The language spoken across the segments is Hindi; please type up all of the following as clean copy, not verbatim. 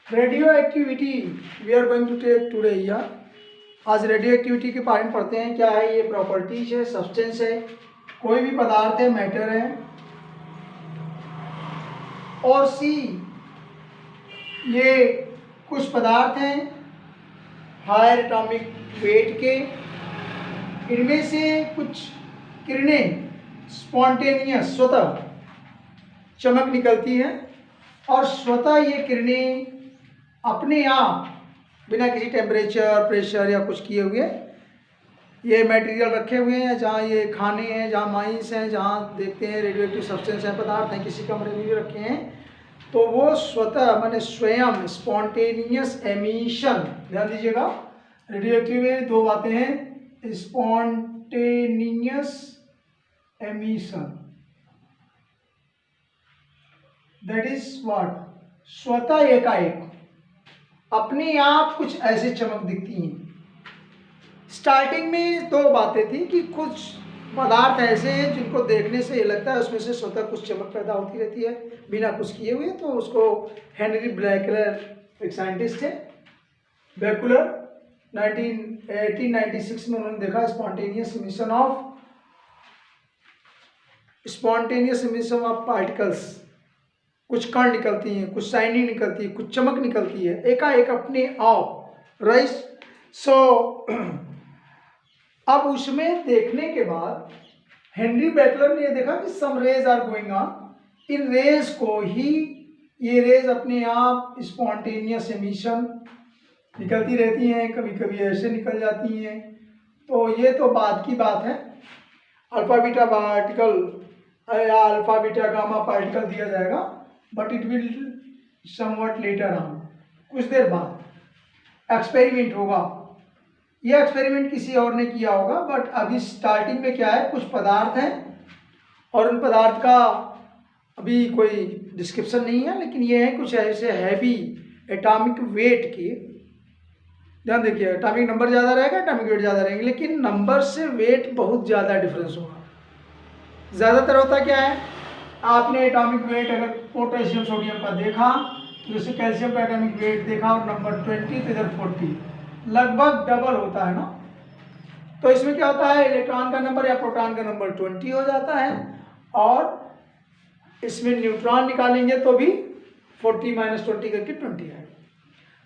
Radio activity we are going to take today here. आज रेडियो एक्टिविटी के बारे में पढ़ते हैं। क्या है ये? प्रॉपर्टीज है, सब्सटेंस है, कोई भी पदार्थ है, मैटर है। और सी, ये कुछ पदार्थ हैं हायर एटॉमिक वेट के। इनमें से कुछ किरणें स्पॉन्टेनियस स्वतः चमक निकलती है और स्वतः ये किरणें अपने आप बिना किसी टेम्परेचर, प्रेशर या कुछ किए हुए ये मटेरियल रखे हुए हैं, जहाँ ये खाने हैं, जहाँ माइंस हैं, जहाँ देखते हैं रेडियो एक्टिव सब्सटेंस हैं, पदार्थ हैं, किसी कमरे में भी रखे हैं, तो वो स्वतः माने स्वयं स्पॉन्टेनियस एमिशन। ध्यान दीजिएगा, रेडियो एक्टिव में दो बातें हैं, spontaneous emission, that is what, स्वतः एकाएक अपने आप कुछ ऐसे चमक दिखती हैं। स्टार्टिंग में दो बातें थी कि कुछ पदार्थ ऐसे हैं जिनको देखने से ये लगता है उसमें से स्वतः कुछ चमक पैदा होती रहती है बिना कुछ किए हुए। तो उसको हेनरी बेकलर एक साइंटिस्ट थे, बेकुलर 1896 में उन्होंने देखा स्पॉन्टेनियस इमिशन ऑफ पार्टिकल्स। कुछ कण निकलती हैं, कुछ शाइनिंग निकलती है, कुछ चमक निकलती है एकाएक अपने आप, राइट। सो अब उसमें देखने के बाद हेनरी बेकलर ने देखा कि some rays are going on, इन रेज को ही ये रेज अपने आप स्पॉन्टेनियस एमिशन निकलती रहती हैं, कभी कभी ऐसे निकल जाती हैं। तो ये तो बाद की बात है, अल्फा बीटा पार्टिकल या अल्फा बीटा गामा पार्टिकल दिया जाएगा, but it will somewhat later on, कुछ देर बाद एक्सपेरिमेंट होगा। ये एक्सपेरिमेंट किसी और ने किया होगा, बट अभी स्टार्टिंग में क्या है, कुछ पदार्थ हैं और उन पदार्थ का अभी कोई डिस्क्रिप्शन नहीं है, लेकिन ये है कुछ ऐसे हैवी एटॉमिक वेट के। ध्यान देखिए, एटॉमिक नंबर ज़्यादा रहेगा, एटॉमिक वेट ज़्यादा रहेंगे, लेकिन नंबर से वेट बहुत ज़्यादा डिफरेंस होगा। ज़्यादातर होता क्या है, आपने एटॉमिक वेट अगर पोटेशियम सोडियम का देखा तो जैसे कैल्शियम का एटॉमिक वेट देखा और नंबर 20 तो इधर 40, लगभग डबल होता है ना। तो इसमें क्या होता है, इलेक्ट्रॉन का नंबर या प्रोटॉन का नंबर 20 हो जाता है और इसमें न्यूट्रॉन निकालेंगे तो भी 40 - 20 करके 20 है।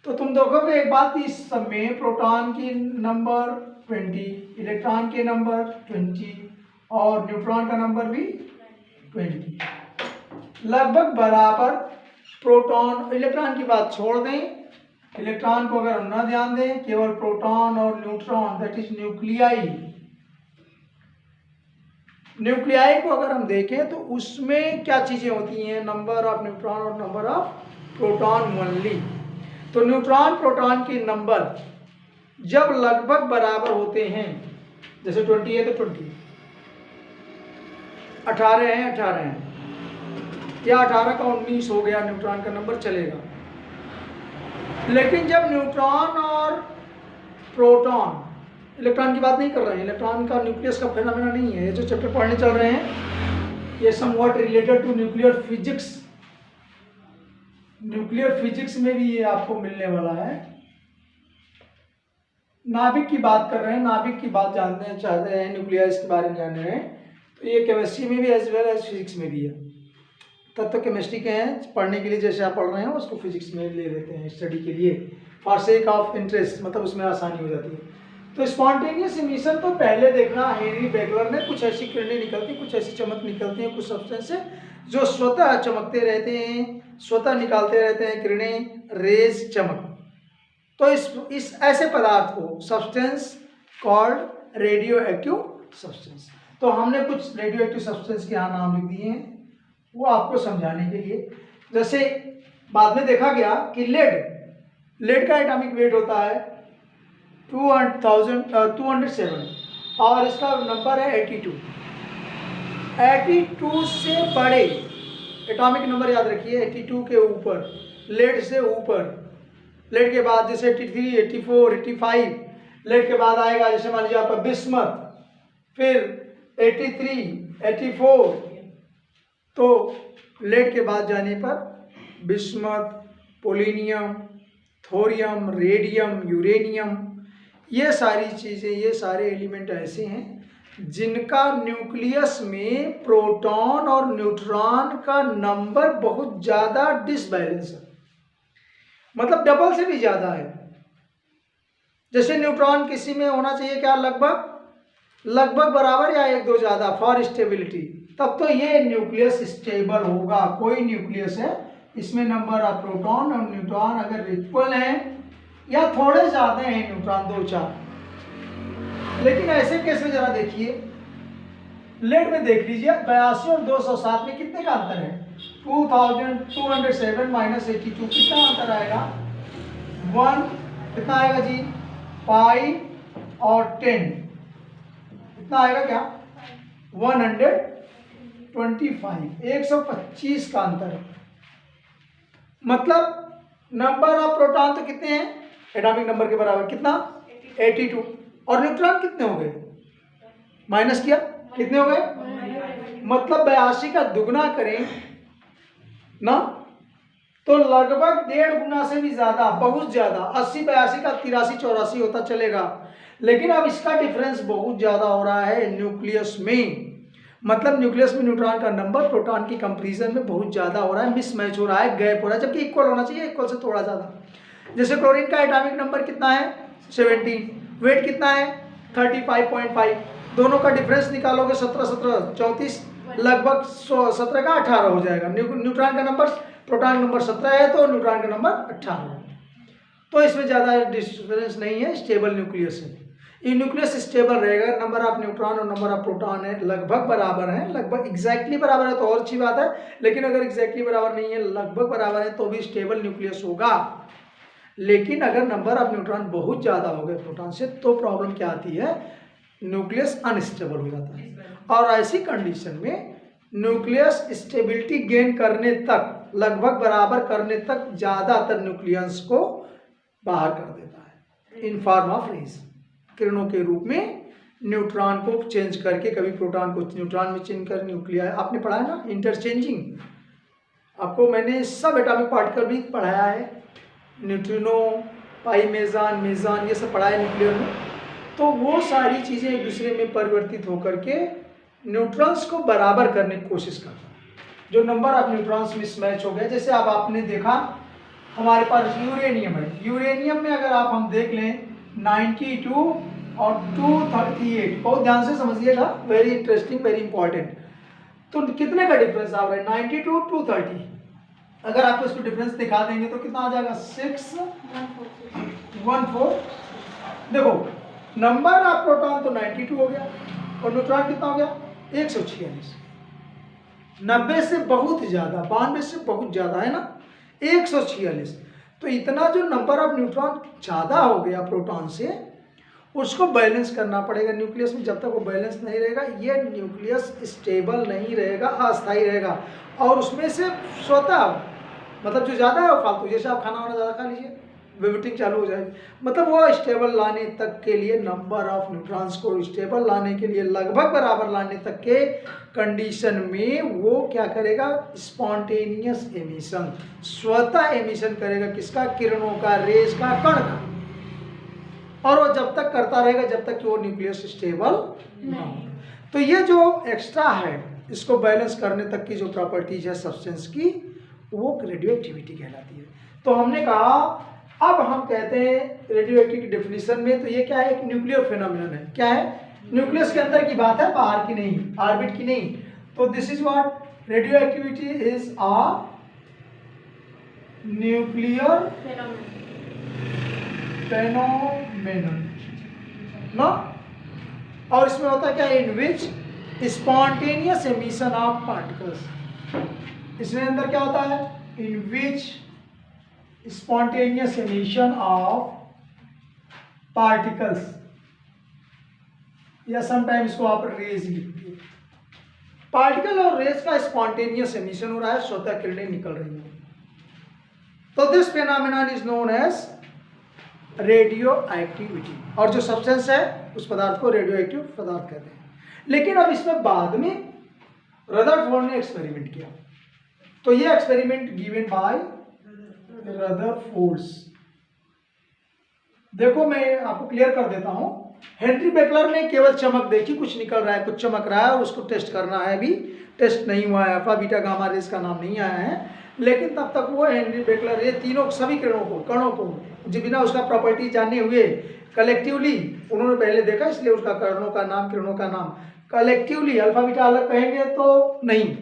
तो तुम देखोगे एक बात, इस समय प्रोटॉन की नंबर 20, इलेक्ट्रॉन के नंबर 20 और न्यूट्रॉन का नंबर भी 20, लगभग बराबर। प्रोटॉन इलेक्ट्रॉन की बात छोड़ दें, इलेक्ट्रॉन को अगर हम ना ध्यान दें, केवल प्रोटॉन और न्यूट्रॉन दैट इज न्यूक्लियाई को अगर हम देखें तो उसमें क्या चीजें होती हैं, नंबर ऑफ न्यूट्रॉन और नंबर ऑफ प्रोटॉन ओनली। तो न्यूट्रॉन प्रोटॉन के नंबर जब लगभग बराबर होते हैं, जैसे 20 है तो 20, 18 है 18 है, या 18 का 19 हो गया, न्यूट्रॉन का नंबर चलेगा। लेकिन जब न्यूट्रॉन और प्रोटॉन, इलेक्ट्रॉन की बात नहीं कर रहे हैं, इलेक्ट्रॉन का न्यूक्लियस का फेनोमेना नहीं है, ये जो चैप्टर पढ़ने चल रहे हैं ये somewhat related to nuclear physics. Nuclear physics में भी ये आपको मिलने वाला है। नाभिक की बात कर रहे हैं, नाभिक की बात जानना चाहते हैं, न्यूक्लियस के बारे में जान रहे हैं, तो ये केमिस्ट्री में भी एज वेल एज फिजिक्स में भी है। तत्व केमिस्ट्री के हैं, पढ़ने के लिए जैसे आप पढ़ रहे हैं उसको फिजिक्स में ले लेते हैं स्टडी के लिए, फॉर सेक ऑफ इंटरेस्ट, मतलब उसमें आसानी हो जाती है। तो स्पॉन्टेनियस इमिशन तो पहले देखना, हेनरी बेकलर ने कुछ ऐसी किरणें निकलती, कुछ ऐसी चमक निकलती हैं, कुछ सब्सटेंस से जो स्वतः चमकते रहते हैं, स्वतः निकालते रहते हैं किरणें, रेज, चमक। तो इस ऐसे पदार्थ को substance called radio active substance. तो हमने कुछ रेडियो एक्टिव सब्सटेंस के यहाँ नाम लिख दिए हैं, वो आपको समझाने के लिए। जैसे बाद में देखा गया कि लेड का एटॉमिक वेट होता है 207 और इसका नंबर है 82। 82 से बड़े एटॉमिक नंबर याद रखिए, 82 के ऊपर, लेड से ऊपर, लेड के बाद जैसे 83, 84, 85, लेड के बाद आएगा जैसे मान लीजिए आपका बिस्मथ, फिर 83, 84, तो लेड के बाद जाने पर bismuth, polonium, thorium, radium, uranium, ये सारी चीज़ें, ये सारे एलिमेंट ऐसे हैं जिनका न्यूक्लियस में प्रोटॉन और न्यूट्रॉन का नंबर बहुत ज़्यादा डिसबैलेंस है, मतलब डबल से भी ज़्यादा है। जैसे न्यूट्रॉन किसी में होना चाहिए क्या, लगभग बराबर या एक दो ज़्यादा फॉर स्टेबिलिटी, तब तो ये न्यूक्लियस स्टेबल होगा। कोई न्यूक्लियस है इसमें नंबर ऑफ प्रोटॉन और न्यूट्रॉन अगर इक्वल हैं या थोड़े ज़्यादा हैं न्यूट्रॉन 2-4, लेकिन ऐसे केस में जरा देखिए, लेड में देख लीजिए 82 और 207 में कितने का अंतर है, 2207 माइनस 82, कितना अंतर आएगा, 1, कितना आएगा जी, 5 और 10, कितना आएगा क्या, 125, 125 का अंतर है। मतलब नंबर ऑफ प्रोटॉन तो कितने हैं, एटॉमिक नंबर के बराबर, कितना, 82, और न्यूट्रॉन कितने हो गए, माइनस किया, कितने हो गए, मतलब 82 का दुगना करें ना तो लगभग 1.5 गुना से भी ज्यादा, बहुत ज्यादा, 80 82 का 83 84 होता चलेगा, लेकिन अब इसका डिफरेंस बहुत ज्यादा हो रहा है न्यूक्लियस में। मतलब न्यूक्लियस में न्यूट्रॉन का नंबर प्रोटॉन की कंपैरिजन में बहुत ज्यादा हो रहा है, मिसमैच हो रहा है, गैप हो रहा है, जबकि इक्वल होना चाहिए, इक्वल से थोड़ा ज्यादा। जैसे क्लोरीन का एटॉमिक नंबर कितना है, 17, वेट कितना है, 35.5, दोनों का डिफरेंस निकालोगे 17 17 34, लगभग 17 का 18 हो जाएगा। न्यूट्रॉन का नंबर, प्रोटॉन नंबर 17 है तो न्यूट्रॉन का नंबर 18 है, तो इसमें ज़्यादा डिफरेंस नहीं है, स्टेबल न्यूक्लियस है। ये न्यूक्लियस स्टेबल रहेगा, नंबर ऑफ न्यूट्रॉन और नंबर ऑफ प्रोटॉन है लगभग बराबर है, लगभग एग्जैक्टली बराबर है तो और अच्छी बात है, लेकिन अगर एग्जैक्टली बराबर नहीं है, लगभग बराबर है, तो भी स्टेबल न्यूक्लियस होगा। लेकिन अगर नंबर ऑफ न्यूट्रॉन बहुत ज़्यादा हो गए प्रोटॉन से, तो प्रॉब्लम क्या आती है, न्यूक्लियस अनस्टेबल हो जाता है, और ऐसी कंडीशन में न्यूक्लियस स्टेबिलिटी गेन करने तक, लगभग बराबर करने तक ज़्यादातर न्यूक्लियस को बाहर कर देता है इन फॉर्म ऑफ रेज, किरणों के रूप में न्यूट्रॉन को चेंज करके, कभी प्रोटॉन को न्यूट्रॉन में चेंज कर, न्यूक्लियर आपने पढ़ा है ना, इंटरचेंजिंग, आपको मैंने सब एटॉमिक पार्टिकल भी पढ़ाया है, न्यूट्रिनो, पाई मेजान, मेजान, ये सब पढ़ा है न्यूक्लियर में। तो वो सारी चीज़ें एक दूसरे में परिवर्तित होकर के न्यूट्रॉन्स को बराबर करने की कोशिश करता है। जो नंबर ऑफ न्यूट्रॉन्स मिसमैच हो गए, जैसे अब आपने देखा हमारे पास यूरेनियम है, यूरेनियम में अगर आप हम देख लें 92 और 238, बहुत ध्यान से समझिएगा, वेरी इंटरेस्टिंग, वेरी इंपॉर्टेंट। तो कितने का डिफरेंस आ रहा है, 92 230, अगर आपको इसको डिफरेंस दिखा देंगे तो कितना आ जाएगा, 614। देखो नंबर ऑफ प्रोटॉन तो 92 हो गया और न्यूट्रॉन कितना हो गया, 146, 90 से बहुत ज्यादा, 92 से बहुत ज्यादा है ना, 146। तो इतना जो नंबर ऑफ न्यूट्रॉन ज्यादा हो गया प्रोटॉन से, उसको बैलेंस करना पड़ेगा न्यूक्लियस में। जब तक वो बैलेंस नहीं रहेगा, ये न्यूक्लियस स्टेबल नहीं रहेगा, अस्थायी रहेगा, और उसमें से स्वतः, मतलब जो ज़्यादा है वो फालतू, जैसे आप खाना वाना ज़्यादा खा लीजिए, वोमिटिंग चालू हो जाएगी, मतलब वो स्टेबल लाने तक के लिए, नंबर ऑफ न्यूट्रॉन्स को स्टेबल लाने के लिए, लगभग बराबर लाने तक के कंडीशन में वो क्या करेगा, स्पॉन्टेनियस एमिशन, स्वतः एमिशन करेगा, किसका, किरणों का, रेज का, कण का, और वो जब तक करता रहेगा जब तक कि वो न्यूक्लियस स्टेबल ना हो। तो ये जो एक्स्ट्रा है, इसको बैलेंस करने तक की जो प्रॉपर्टीज है सब्सटेंस की, वो रेडियो एक्टिविटी कहलाती है। तो हमने कहा, अब हम कहते हैं रेडियो एक्टिव की डेफिनेशन में, तो ये क्या है, एक न्यूक्लियर फिनोमिनन है। क्या है, न्यूक्लियस के अंदर की बात है, बाहर की नहीं, ऑर्बिट की नहीं। तो this is what radio activity is a nuclear phenomenon ना, और इसमें होता है क्या, इन विच स्पॉन्टेनियस एमिशन ऑफ पार्टिकल्स, इसमें अंदर क्या होता है, इन विच स्पॉन्टेनियस एमिशन ऑफ पार्टिकल्स, या समटाइम इसको आप रेज लिखिए, पार्टिकल और रेज का स्पॉन्टेनियस एमिशन हो रहा है, स्वतः किरणें निकल रही हैं। तो this phenomenon is known as radioactivity, और जो सब्सटेंस है उस पदार्थ को रेडियो एक्टिव पदार्थ कहते हैं। लेकिन अब इसमें बाद में रदरफोर्ड ने एक्सपेरिमेंट किया, तो ये एक्सपेरिमेंट गिवन बाय रदरफोर्ड, देखो मैं आपको क्लियर कर देता हूँ। हेनरी बेकलर ने केवल चमक देखी, कुछ निकल रहा है, कुछ चमक रहा है और उसको टेस्ट करना है, अभी टेस्ट नहीं हुआ है, अल्फा बीटा गामा रेस का नाम नहीं आया है, लेकिन तब तक वो हेनरी बेकलर ये तीनों सभी कणों को जो बिना उसका प्रॉपर्टी जाने हुए कलेक्टिवली उन्होंने पहले देखा, इसलिए उसका किरणों का नाम कलेक्टिवली अल्फा बीटा अलग कहेंगे तो नहीं,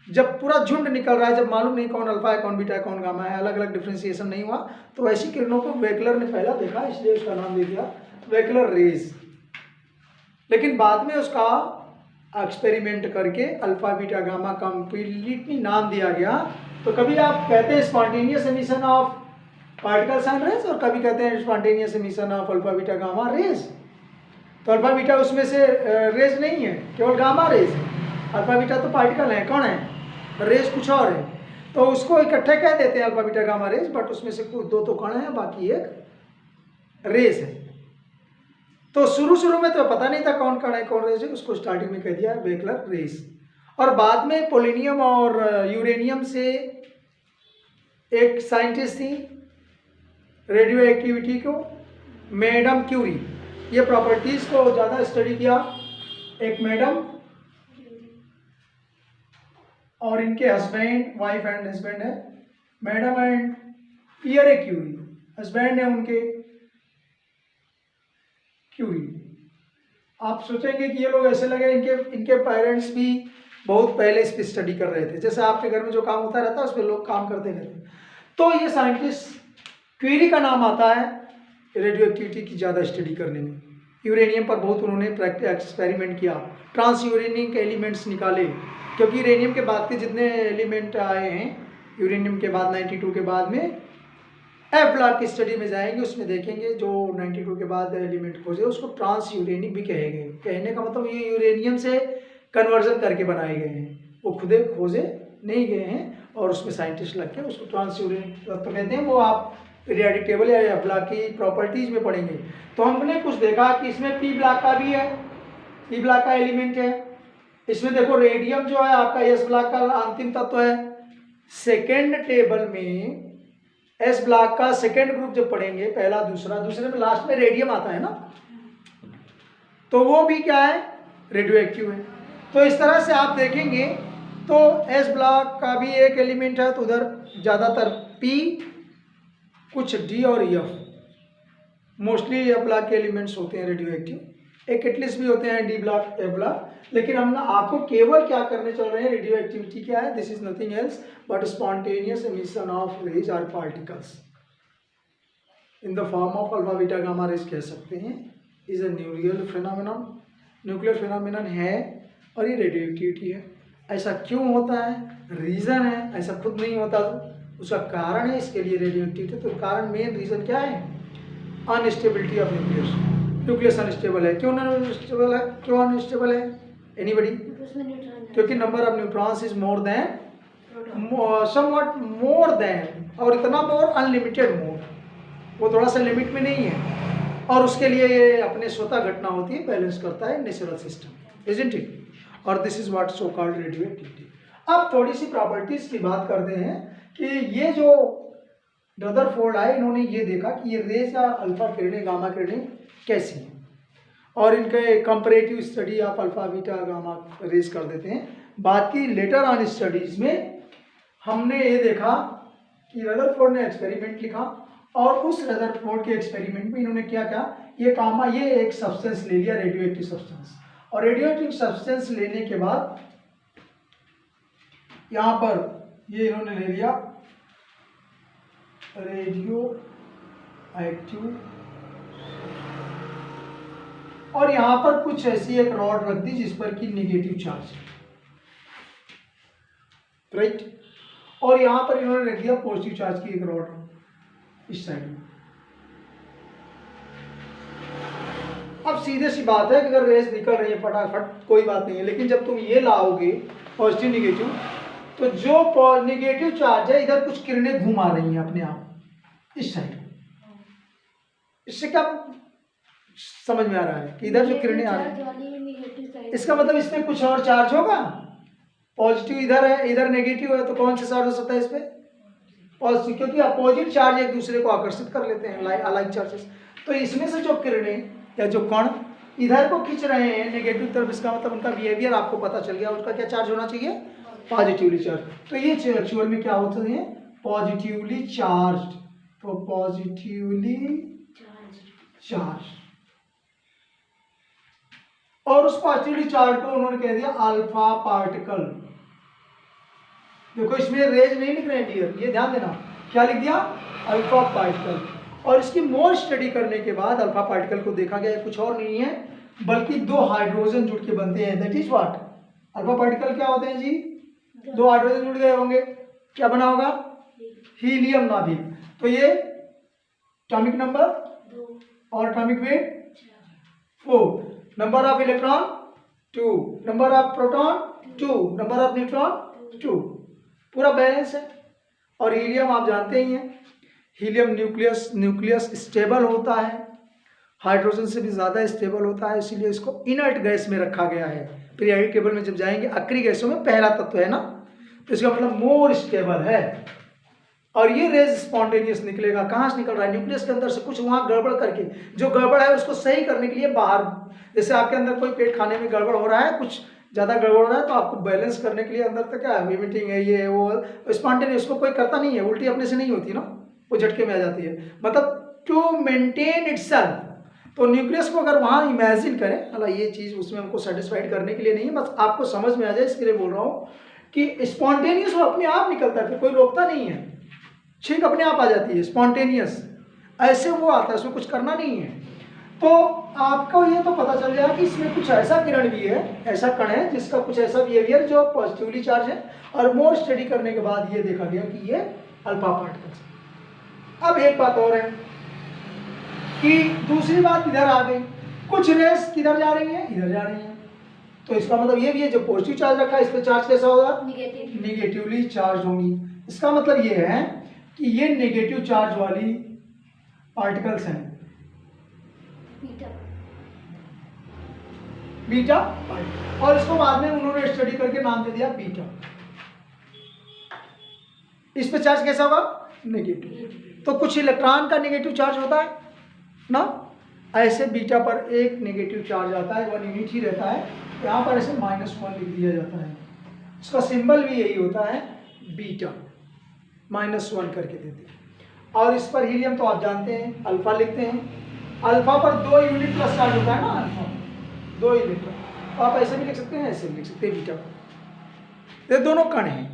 जब पूरा झुंड निकल रहा है, जब मालूम नहीं कौन अल्फा है कौन बीटा है कौन गामा है, अलग अलग डिफ्रेंसिएशन नहीं हुआ, तो ऐसी किरणों को बेकलर ने पहला देखा, इसलिए उसका नाम दे दिया बेकलर रेज। लेकिन बाद में उसका एक्सपेरिमेंट करके अल्फा बीटा गामा कंप्लीटली नाम दिया गया। तो कभी आप कहते हैं spontaneous emission of particles and rays और कभी कहते हैं spontaneous emission of alpha beta gamma rays. तो अल्फा बीटा उसमें से रेज नहीं है, केवल गामा रेज है, अल्फा बीटा तो पार्टिकल है, कौन है, रेज कुछ और है, तो उसको इकट्ठे कह देते हैं alpha beta gamma raise, but उसमें से कुछ दो तो कण है, बाकी एक रेज है। तो शुरू में तो पता नहीं था कौन कण है कौन रेज है, उसको स्टार्टिंग में कह दिया बेकलर रेज। और बाद में पोलोनियम और यूरेनियम से एक साइंटिस्ट थी रेडियो एक्टिविटी को, मैडम क्यूरी, ये प्रॉपर्टीज को ज़्यादा स्टडी किया, एक मैडम और इनके हस्बैंड, वाइफ एंड हस्बैंड है, madam and Pierre Curie, husband है उनके क्यूरी। आप सोचेंगे कि ये लोग ऐसे लगे इनके पेरेंट्स भी बहुत पहले इस पर स्टडी कर रहे थे, जैसे आपके घर में जो काम होता रहता है उस पर लोग काम करते रहते हैं। तो ये साइंटिस्ट क्यूरी का नाम आता है रेडियो एक्टिविटी की ज़्यादा स्टडी करने में। यूरेनियम पर बहुत उन्होंने प्रैक्टिस एक्सपेरिमेंट किया, ट्रांस यूरेनियम के एलिमेंट्स निकाले, क्योंकि यूरेनियम के बाद के जितने एलिमेंट आए हैं, यूरेनियम के बाद 92 के बाद में एफ ब्लॉक की स्टडी में जाएंगे, उसमें देखेंगे जो 92 के बाद एलिमेंट खोजे उसको ट्रांस यूरेनिक भी कहेंगे। कहने का मतलब ये यूरेनियम से कन्वर्जन करके बनाए गए हैं, वो खुदे खोजे नहीं गए हैं और उसमें साइंटिस्ट लग के उसको ट्रांस यूरेनिक तो कहते हैं। वो आप पीरियोडिक टेबल या एफ ब्लॉक की प्रॉपर्टीज में पढ़ेंगे। तो हमने कुछ देखा कि इसमें पी ब्लॉक का भी है, पी ब्लॉक का एलिमेंट है, इसमें देखो रेडियम जो है आपका एस ब्लॉक का अंतिम तत्व है। सेकेंड टेबल में एस ब्लॉक का सेकेंड ग्रुप जब पढ़ेंगे, पहला दूसरा, दूसरे में लास्ट में रेडियम आता है ना, तो वो भी क्या है, रेडियो एक्टिव है। तो इस तरह से आप देखेंगे तो एस ब्लॉक का भी एक एलिमेंट है, तो उधर ज़्यादातर पी, कुछ डी और एफ, मोस्टली एफ ब्लॉक के एलिमेंट्स होते हैं रेडियो एक्टिव, एक एटलीस्ट भी होते हैं डी ब्लॉक एफ ब्लॉक। लेकिन हम आपको केवल क्या करने चल रहे हैं, रेडियो एक्टिविटी क्या है, this is nothing else but spontaneous emission of rays or particles in the form of alpha beta gamma rays कह सकते हैं, is a nuclear phenomenon, nuclear phenomenon है और ये रेडियो एक्टिविटी है। ऐसा क्यों होता है, रीज़न है, ऐसा खुद नहीं होता तो उसका कारण है, इसके लिए रेडियो एक्टिविटी। तो कारण मेन रीज़न क्या है, instability of nucleus, nucleus unstable है। क्यों अनस्टेबल है, क्यों अनस्टेबल है, एनीबडी, क्योंकि number of neutrons is more than somewhat more than, और इतना मोर अनलिमिटेड मोर, वो थोड़ा सा लिमिट में नहीं है, और उसके लिए ये अपने स्वतः घटना होती है, बैलेंस करता है नेचुरल सिस्टम, इजंट इट, और this is what so called radio activity. अब थोड़ी सी प्रॉपर्टीज की बात करते हैं कि ये जो रदरफोर्ड आए, इन्होंने ये देखा कि ये रेज या अल्फा किरणें, गामा किरणें कैसी हैं, और इनके कंपैरेटिव स्टडी आप अल्फा बीटा गामा रेज कर देते हैं। बाकी लेटर ऑन स्टडीज में हमने ये देखा कि रदरफोर्ड ने एक्सपेरिमेंट लिखा, और उस रदरफोर्ड के एक्सपेरिमेंट में इन्होंने क्या किया, ये एक सब्सटेंस ले लिया, रेडियो एक्टिव सब्सटेंस, और रेडियो एक्टिव सब्सटेंस लेने के बाद यहाँ पर ये इन्होंने ले लिया रेडियो एक्टिव, और यहां पर कुछ ऐसी एक रॉड रख दी जिस पर कि नेगेटिव चार्ज, राइट, और यहां पर इन्होंने रख दिया पॉजिटिव चार्ज की एक रॉड इस साइड में। अब सीधे सी बात है कि अगर रेस निकल रही है फटाफट कोई बात नहीं है, लेकिन जब तुम ये लाओगे पॉजिटिव नेगेटिव, तो जो नेगेटिव चार्ज है इधर कुछ किरणें घूम आ रही हैं अपने आप इस साइड। इससे क्या समझ में आ रहा है कि इधर जो किरणें आ रही हैं, इसका मतलब इसमें कुछ और चार्ज होगा, पॉजिटिव इधर है, इधर नेगेटिव है, तो कौन सा चार्ज हो सकता है इस पे, पॉजिटिव, क्योंकि अपोजिट चार्ज एक दूसरे को आकर्षित कर लेते हैं, अलाइक चार्जेस। तो इसमें से जो किरणें या जो कण इधर को खींच रहे हैं नेगेटिव तरफ, इसका मतलब उनका बिहेवियर आपको पता चल गया, उसका क्या चार्ज होना चाहिए, पॉजिटिवली चार्ज। तो ये एक्चुअल में क्या होते हैं, पॉजिटिवली चार्ज। तो पॉजिटिवली चार्ज, और उस पॉजिटिवली चार्ज को उन्होंने कह दिया अल्फा पार्टिकल। देखो इसमें रेज नहीं लिख रहे हैं डियर, ये ध्यान देना, क्या लिख दिया, अल्फा पार्टिकल। और इसकी मोर स्टडी करने के बाद अल्फा पार्टिकल को देखा गया कुछ और नहीं है बल्कि दो हाइड्रोजन जुड़ के बनते हैं, that is what, alpha particle क्या होते हैं जी, दो हाइड्रोजन जुड़ गए होंगे, क्या बना होगा, हीलियम नाभिक। तो ये एटॉमिक नंबर 2 और atomic weight 4, number of electron 2, number of proton 2, number of neutron 2, पूरा बैलेंस है। और हीलियम आप जानते ही हैं, हीलियम न्यूक्लियस स्टेबल होता है, हाइड्रोजन से भी ज़्यादा स्टेबल होता है, इसीलिए इसको इनर्ट गैस में रखा गया है। पीरियोडिक टेबल में जब जाएंगे अक्रिय गैसों में पहला तत्व है ना, तो इसका मतलब मोर स्टेबल है। और ये रेज स्पॉन्टेनियस निकलेगा, कहाँ से निकल रहा है, न्यूक्लियस के अंदर से, कुछ वहाँ गड़बड़ करके, जो गड़बड़ है उसको सही करने के लिए बाहर, जैसे आपके अंदर कोई पेट खाने में गड़बड़ हो रहा है, कुछ ज़्यादा गड़बड़ हो रहा है, तो आपको बैलेंस करने के लिए अंदर तक क्या है, वोमिटिंग है, ये वो, स्पॉन्टेनियस को कोई करता नहीं है, उल्टी अपने से नहीं होती ना, वो झटके में आ जाती है, मतलब टू मेंटेन इटसेल्फ। तो न्यूक्लियस को अगर वहाँ इमेजिन करें, अला ये चीज़ उसमें हमको सेटिस्फाइड करने के लिए नहीं है, बस आपको समझ में आ जाए इसके लिए बोल रहा हूँ कि स्पॉन्टेनियस वो अपने आप निकलता है, फिर कोई रोकता नहीं है, छींक अपने आप आ जाती है, स्पॉन्टेनियस ऐसे वो आता है, उसमें कुछ करना नहीं है। तो आपको ये तो पता चल गया कि इसमें कुछ ऐसा किरण भी है, ऐसा कण है जिसका कुछ ऐसा बिहेवियर जो पॉजिटिवली चार्ज है, और मोर स्टडी करने के बाद ये देखा गया कि ये अल्फा पार्टिकल्स। अब एक बात और है कि दूसरी बात इधर आ गई, कुछ रेस किधर जा रही है, इधर जा रही है, तो इसका मतलब ये भी है जो पॉजिटिव चार्ज रखा है इस पर चार्ज कैसा होगा, निगेटिवली चार्ज होंगी। इसका मतलब ये है कि ये नेगेटिव चार्ज वाली पार्टिकल्स हैं, बीटा पार्टिकल, और इसको बाद में उन्होंने स्टडी करके नाम दे दिया बीटा। इस पे चार्ज कैसा होगा, नेगेटिव। तो कुछ इलेक्ट्रॉन का नेगेटिव चार्ज होता है ना, ऐसे बीटा पर एक नेगेटिव चार्ज आता है, 1 यूनिट ही रहता है, यहाँ पर ऐसे -1 लिख दिया जाता है, इसका सिंबल भी यही होता है, बीटा, -1 करके देते हैं। और इस पर हीलियम तो आप जानते हैं, अल्फा लिखते हैं, अल्फा पर 2 यूनिट प्लस चार्ज होता है ना, अल्फा 2 यूनिट, तो आप ऐसे भी लिख सकते हैं, ऐसे भी लिख सकते हैं बीटा पर। ये दोनों कण हैं,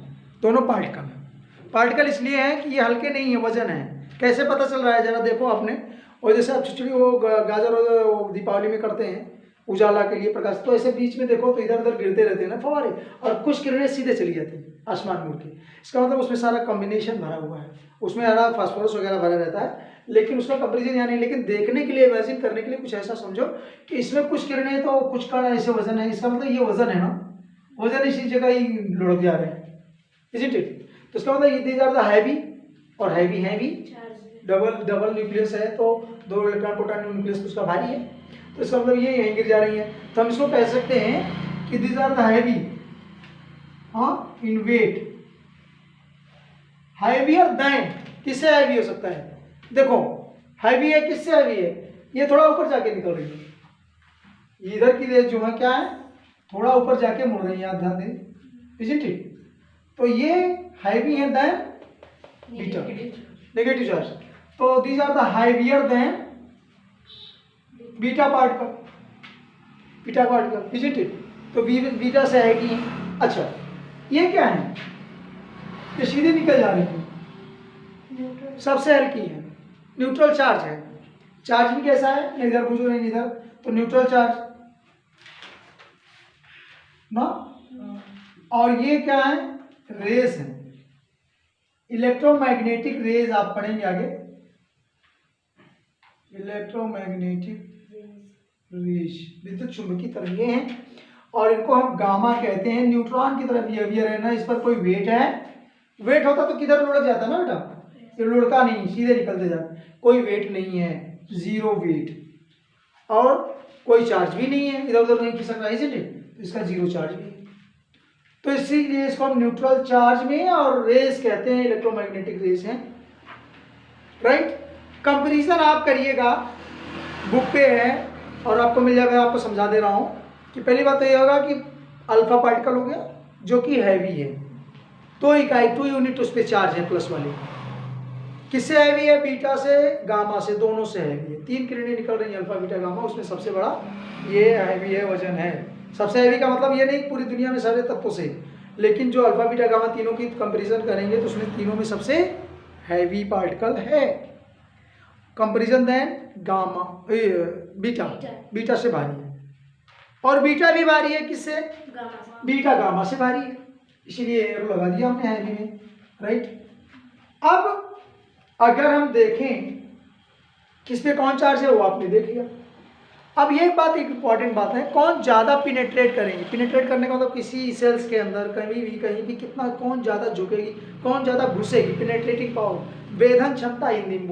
दोनों पार्टिकल हैं। पार्टिकल इसलिए है कि ये हल्के नहीं है, वजन है। कैसे पता चल रहा है जरा देखो आपने, और जैसे आप खिचड़ी वो गाजर और दीपावली में करते हैं उजाला के लिए प्रकाश, तो ऐसे बीच में देखो तो इधर उधर गिरते रहते हैं ना फवारे, और कुछ किरणें सीधे चली जाती हैं आसमान में उड़ के। इसका मतलब उसमें सारा कॉम्बिनेशन भरा हुआ है, उसमें हरा फास्फोरस वगैरह भरा रहता है, लेकिन उसका कंपेरिजन यहाँ नहीं। लेकिन देखने के लिए, इमेजिन करने के लिए कुछ ऐसा समझो कि इसमें कुछ किरणें तो कुछ कण ऐसे वजन है, इसका मतलब ये वजन है ना, वजन इसी जगह ही लुढ़क जा रहे हैं, इजंट इट। तो इसका मतलब दीज आर द हैवी, और हैवी डबल न्यूक्लियस है, तो 2 इलेक्ट्रॉन प्रोटॉन न्यूक्लियस तो उसका भारी है, तो इसका मतलब ये यहीं गिर जा रही है। तो हम इसको कह सकते हैं कि दीज आर द हैवी, हाँ, इन वेट, हैवियर देन। किससे हैवी हो सकता है, देखो हैवी है, किससे हैवी है, ये थोड़ा ऊपर जाके निकल रही है, इधर की रेस जो है क्या है, थोड़ा ऊपर जाके मुड़ रही है, आप ध्यान दें, इजंट इट। तो ये हैवी है देन बीटा, नेगेटिव चार्ज, तो these are the heavier than beta particle, isn't it. तो बीटा से है कि, अच्छा ये क्या है, ये सीधे निकल जा रही है, सबसे हल्की है, न्यूट्रल चार्ज है, चार्ज भी कैसा है, न इधर बुझो नहीं इधर, तो न्यूट्रल चार्ज ना। और ये क्या है, रेस है, इलेक्ट्रोमैग्नेटिक रेज आप पढ़ेंगे आगे, इलेक्ट्रोमैग्नेटिक रेज, विद्युत चुंबकीय तरंगें हैं, और इनको हम गामा कहते हैं। न्यूट्रॉन की तरह बिहेवियर है ना, इस पर कोई वेट है, वेट होता तो किधर लुढ़क जाता ना बेटा, ये लुढ़का नहीं, सीधे निकलते जाते, कोई वेट नहीं है, 0 वेट, और कोई चार्ज भी नहीं है, इधर उधर नहीं खिसक रहा है, इसलिए इसका 0 चार्ज भी है। तो इसीलिए इसको हम न्यूट्रल चार्ज में और रेस कहते हैं, इलेक्ट्रोमैग्नेटिक रेस हैं, राइट। कंपैरिजन आप करिएगा बुक पे है और आपको मिल जाएगा। आपको समझा दे रहा हूँ कि पहली बात तो ये होगा कि अल्फा पार्टिकल हो गया जो कि हैवी है, 2 इकाई 2 यूनिट उस पर चार्ज है प्लस वाली। किससे हैवी है? बीटा से, गामा से, दोनों से हैवी है। 3 किरणें निकल रही हैं अल्फा बीटा गामा, उसमें सबसे बड़ा ये हैवी है, वजन है। सबसे हैवी का मतलब ये नहीं पूरी दुनिया में सारे तत्वों से, लेकिन जो अल्फा बीटा गामा तीनों की कंपैरिजन करेंगे तो उसमें तीनों में सबसे हैवी पार्टिकल है। Comparison then gamma beta, beta से भारी है, और बीटा भी भारी है किससे? बीटा गामा से भारी है, इसीलिए एरो लगा दिया हमने हैवी में, राइट। अब अगर हम देखें किस पे कौन चार्ज है वो आपने देख लिया। अब ये बात एक इंपॉर्टेंट बात है, कौन ज़्यादा पिनेट्रेट करेंगे। पिनेट्रेट करने का मतलब किसी सेल्स के अंदर कहीं भी कितना, कौन ज़्यादा झुकेगी, कौन ज़्यादा घुसेगी, पिनेट्रेटिंग पावर, वेधन क्षमता हिंदी में।